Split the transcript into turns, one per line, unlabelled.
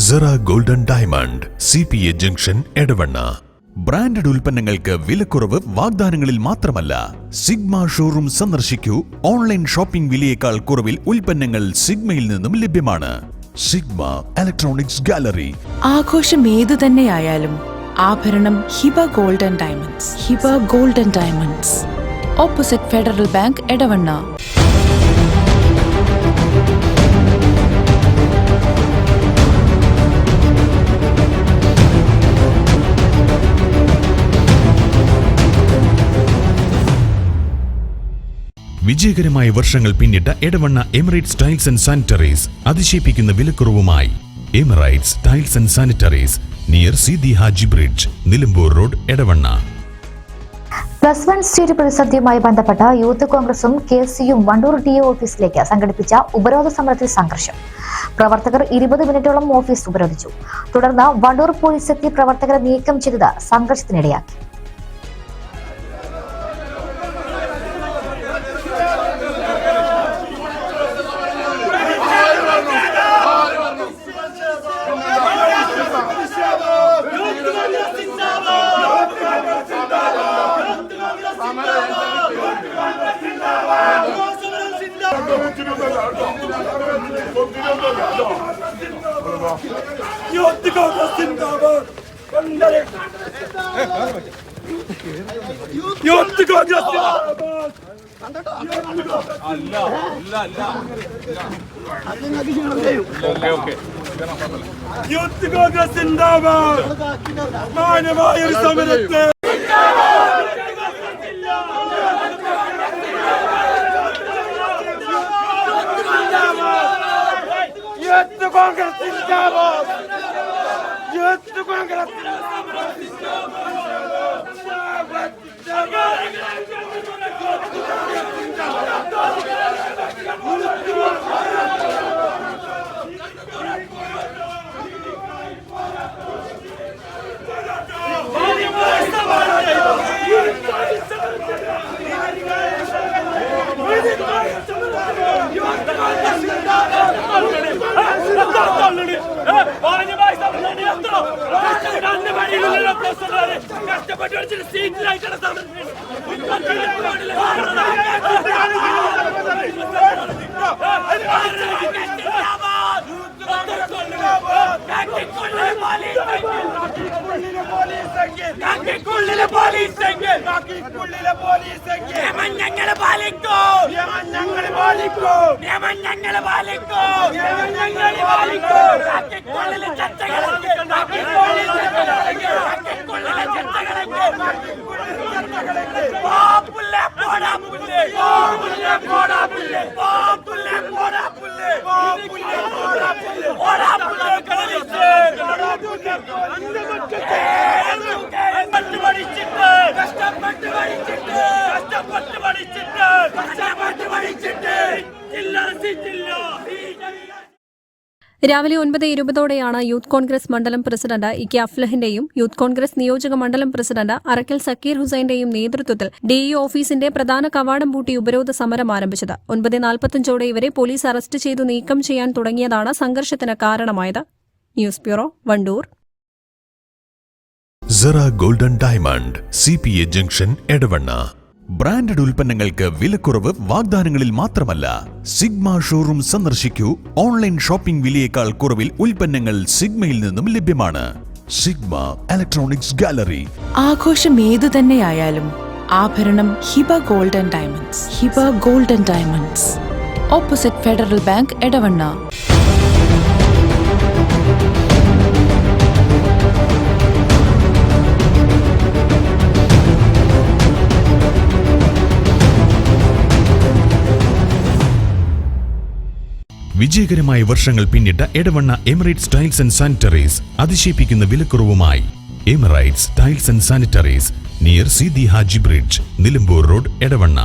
Cera golden diamond CPA junction Edavanna. Branded ഉൽപ്പന്നങ്ങൾക്ക് വിലക്കുറവ് വാഗ്ദാനങ്ങളിൽ മാത്രമല്ല, സിഗ്മ ഷോറൂം സന്ദർശിക്കൂ. ഓൺലൈൻ ഷോപ്പിംഗ് വിലയേക്കാൾ കുറവിൽ ഉൽപ്പന്നങ്ങൾ സിഗ്മയിൽ നിന്നും ലഭ്യമാണ്. Sigma electronics gallery.
ആഘോഷം ഏതു തന്നെയായാലും ആഭരണം Hiba golden diamonds. Hiba golden diamonds, opposite Federal Bank, Edavanna.
വിജയകരമായ വർഷങ്ങൾ പിന്നിട്ട Edavanna Emirates tiles and sanitaries അതിശയിപ്പിക്കുന്ന വിലക്കുറവുമായി. Emirates tiles and sanitaries, near Seethi Haji bridge, Nilambur road, Edavanna.
+1 seat പ്രതിസന്ധിയുമായി ബന്ധപ്പെട്ട യൂത്ത് കോൺഗ്രസും KCയും വണ്ടൂർ DO ഓഫീസിലേക്ക് സംഘടിപ്പിച്ച ഉപരോധ സമരത്തിൽ സംഘർഷം. പ്രവർത്തകർ 20 മിനിറ്റോളം ഓഫീസ് ഉപരോധിച്ചു. തുടർന്ന് വണ്ടൂർ പോലീസ് എത്തി പ്രവർത്തകരെ നീക്കം ചെയ്തത് സംഘർഷത്തിനിടയാക്കി.
മാന്യമായ സമരത്തെ കോൺഗ്രസ് ജിന്ദാബാദ്, യൂത്ത് കോൺഗ്രസ്
രാവിലെ 9:20 യൂത്ത് കോൺഗ്രസ് മണ്ഡലം പ്രസിഡന്റ് ഇ കെ അഫ്ലഹിന്റെയും യൂത്ത് കോൺഗ്രസ് നിയോജക മണ്ഡലം പ്രസിഡന്റ് അറക്കൽ സക്കീർ ഹുസൈന്റെയും നേതൃത്വത്തിൽ DO ഓഫീസിന്റെ പ്രധാന കവാടം പൂട്ടി ഉപരോധ സമരം ആരംഭിച്ചത്. 9:45 ഇവരെ പോലീസ് അറസ്റ്റ് ചെയ്തു നീക്കം ചെയ്യാൻ തുടങ്ങിയതാണ് സംഘർഷത്തിന് കാരണമായത്. News bureau, Wandoor.
Sera golden diamond CPA junction Edavanna. Branded ഉൽപ്പന്നങ്ങൾക്ക് വിലക്കുറവ് വാഗ്ദാനങ്ങളിൽ മാത്രമല്ല, സിഗ്മ ഷോറൂം സന്ദർശിക്കൂ. ഓൺലൈൻ ഷോപ്പിംഗ് വിലയേക്കാൾ കുറവിൽ ഉൽപ്പന്നങ്ങൾ സിഗ്മയിൽ നിന്നും ലഭ്യമാണ്. Sigma electronics gallery.
ആഘോഷം ഏതു തന്നെയായാലും ആഭരണം Hiba golden diamonds. Hiba golden diamonds, opposite Federal Bank, Edavanna.
വിജയകരമായ വർഷങ്ങൾ പിന്നിട്ട Edavanna Emirates tiles and sanitaries അതിശയിപ്പിക്കുന്ന വിലക്കുറവുമായി. Emirates tiles and sanitaries, near Seethi Haji bridge, Nilambur road, Edavanna.